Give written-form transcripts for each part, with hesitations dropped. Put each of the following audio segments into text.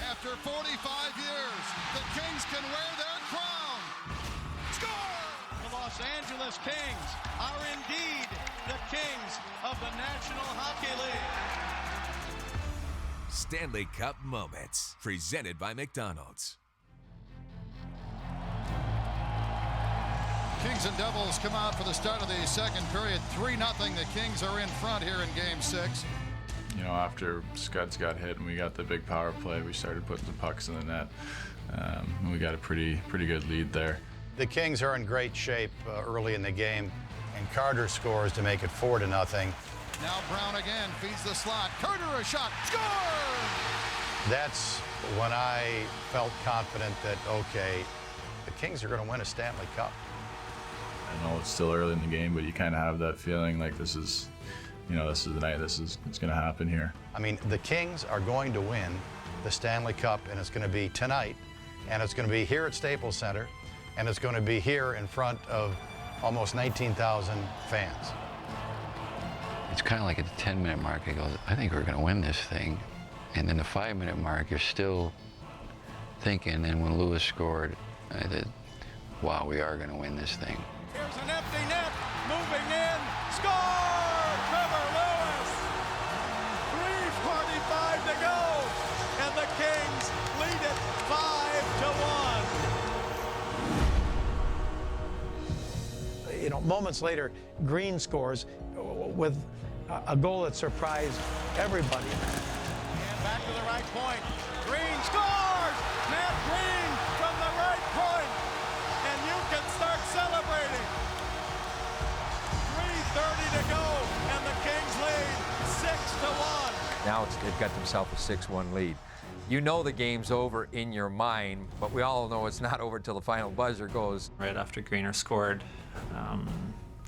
After 45 years, the Kings can wear their crown. Score! The Los Angeles Kings are indeed the kings of the National Hockey League. Stanley Cup Moments, presented by McDonald's. Kings and Devils come out for the start of the second period. 3-0. The Kings are in front here in Game 6. You know, after Scuds got hit and we got the big power play, we started putting the pucks in the net. And we got a pretty good lead there. The Kings are in great shape early in the game, and Carter scores to make it 4-0. Now Brown again feeds the slot. Carter a shot. Score! That's when I felt confident that, okay, the Kings are going to win a Stanley Cup. I know it's still early in the game, but you kind of have that feeling like this is the night. It's going to happen here. I mean, the Kings are going to win the Stanley Cup, and it's going to be tonight, and it's going to be here at Staples Center, and it's going to be here in front of almost 19,000 fans. It's kind of like at the 10-minute mark, it goes, I think we're going to win this thing. And then the 5-minute mark, you're still thinking, and when Lewis scored, I did, wow, we are going to win this thing. Here's an empty net, moving in, score! Trevor Lewis! 3:45 to go, and the Kings lead it 5-1. You know, moments later, Green scores with a goal that surprised everybody. And back to the right point. Green scores! Matt Green from the right point. And you can start celebrating. 3:30 to go, and the Kings lead 6-1. Now they've got themselves a 6-1 lead. You know the game's over in your mind, but we all know it's not over until the final buzzer goes. Right after Greener scored,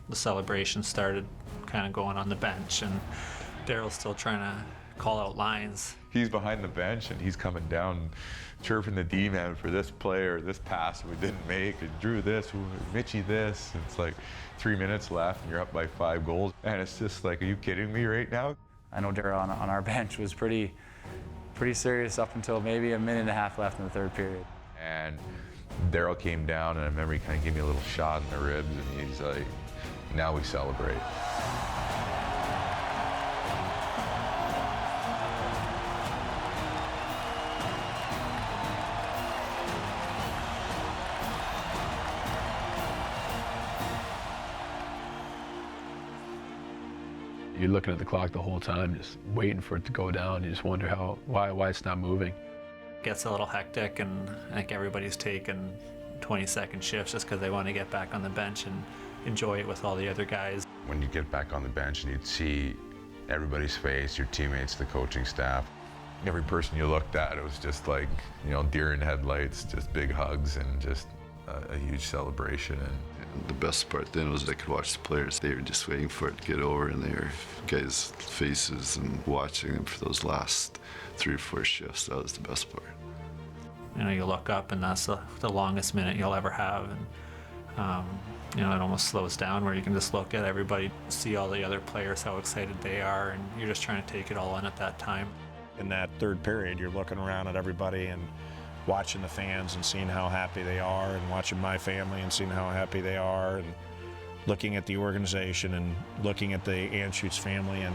the celebration started kind of going on the bench, and Daryl's still trying to call out lines. He's behind the bench, and he's coming down, chirping the D-man for this player, this pass we didn't make, and Drew this, Mitchie this. And it's like 3 minutes left, and you're up by 5 goals. And it's just like, are you kidding me right now? I know Daryl on our bench was pretty serious up until maybe a minute and a half left in the third period. And Daryl came down, and I remember he kind of gave me a little shot in the ribs, and he's like, now we celebrate. You're looking at the clock the whole time, just waiting for it to go down. You just wonder why it's not moving. It gets a little hectic, and I think everybody's taking 20-second shifts just because they want to get back on the bench and enjoy it with all the other guys. When you get back on the bench and you'd see everybody's face, your teammates, the coaching staff, every person you looked at, it was just like, you know, deer in headlights, just big hugs and just a huge celebration. And the best part then was I could watch the players. They were just waiting for it to get over, and their guys' faces and watching them for those last 3 or 4 shifts. That was the best part. You know, you look up, and that's the longest minute you'll ever have. And, you know, it almost slows down where you can just look at everybody, see all the other players, how excited they are, and you're just trying to take it all in at that time. In that third period, you're looking around at everybody and watching the fans and seeing how happy they are, and watching my family and seeing how happy they are, and looking at the organization and looking at the Anschutz family and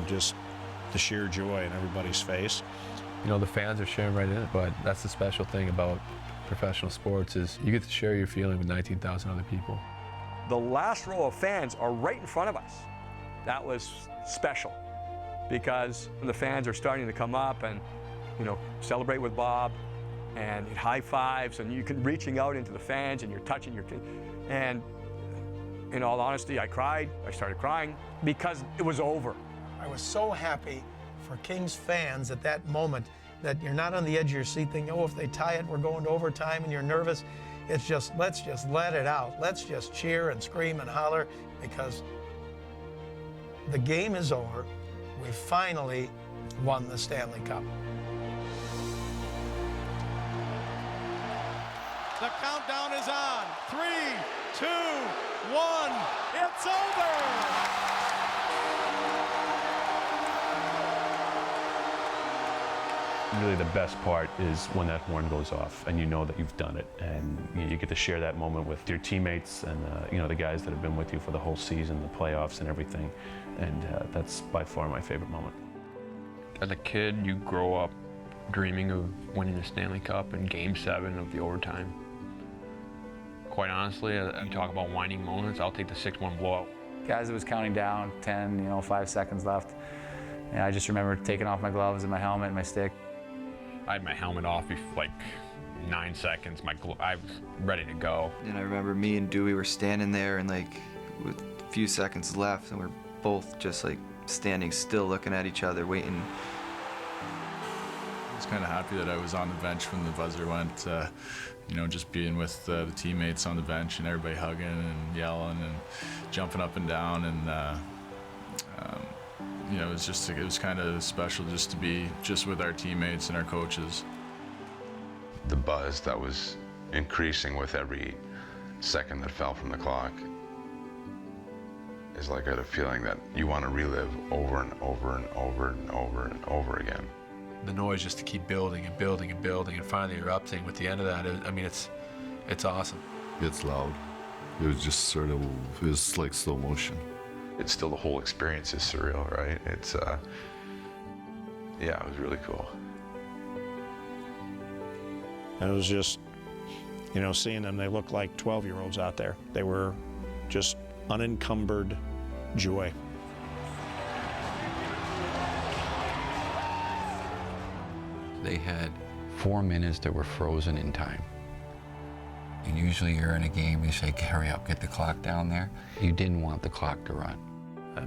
just the sheer joy in everybody's face. You know, the fans are sharing right in it, but that's the special thing about professional sports is you get to share your feeling with 19,000 other people. The last row of fans are right in front of us. That was special because the fans are starting to come up and, you know, celebrate with Bob and high fives, and you can reaching out into the fans and you're touching your kid. And in all honesty, I cried. I started crying because it was over. I was so happy for Kings fans at that moment that you're not on the edge of your seat thinking, oh, if they tie it, we're going to overtime, and you're nervous. It's just, let's just let it out. Let's just cheer and scream and holler because the game is over. We finally won the Stanley Cup. The countdown is on. 3, 2, 1. It's over. Really the best part is when that horn goes off and you know that you've done it, and you get to share that moment with your teammates and the guys that have been with you for the whole season, the playoffs and everything, and that's by far my favorite moment. As a kid, you grow up dreaming of winning the Stanley Cup in Game 7 of the overtime. Quite honestly, you talk about whining moments, I'll take the 6-1 blowout. As it was counting down, 10, 5 seconds left, and I just remember taking off my gloves and my helmet and my stick. I had my helmet off before, like 9 seconds. I was ready to go. And I remember me and Dewey were standing there, and like with a few seconds left, and we're both just like standing still, looking at each other, waiting. I was kind of happy that I was on the bench when the buzzer went. Just being with the teammates on the bench and everybody hugging and yelling and jumping up and down, and it was kind of special just to be just with our teammates and our coaches. The buzz that was increasing with every second that fell from the clock is like I had a feeling that you want to relive over and over and over and over and over again. The noise just to keep building and building and building and finally erupting with the end of that, it's awesome. It's loud. It was like slow motion. It's still, the whole experience is surreal, right? It's, it was really cool. And it was just, seeing them, they looked like 12-year-olds out there. They were just unencumbered joy. They had 4 minutes that were frozen in time. And usually you're in a game, you say, hurry up, get the clock down there. You didn't want the clock to run.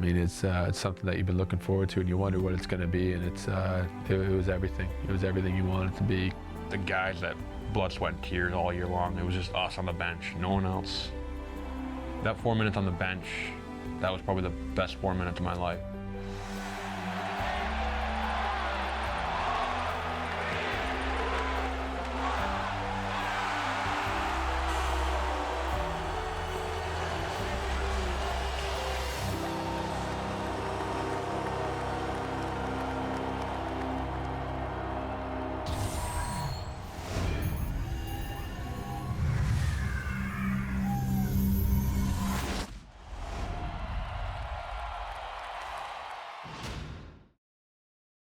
It's something that you've been looking forward to, and you wonder what it's going to be, and it was everything. It was everything you wanted it to be. The guys that blood, sweat, and tears all year long, it was just us on the bench, no one else. That 4 minutes on the bench, that was probably the best 4 minutes of my life.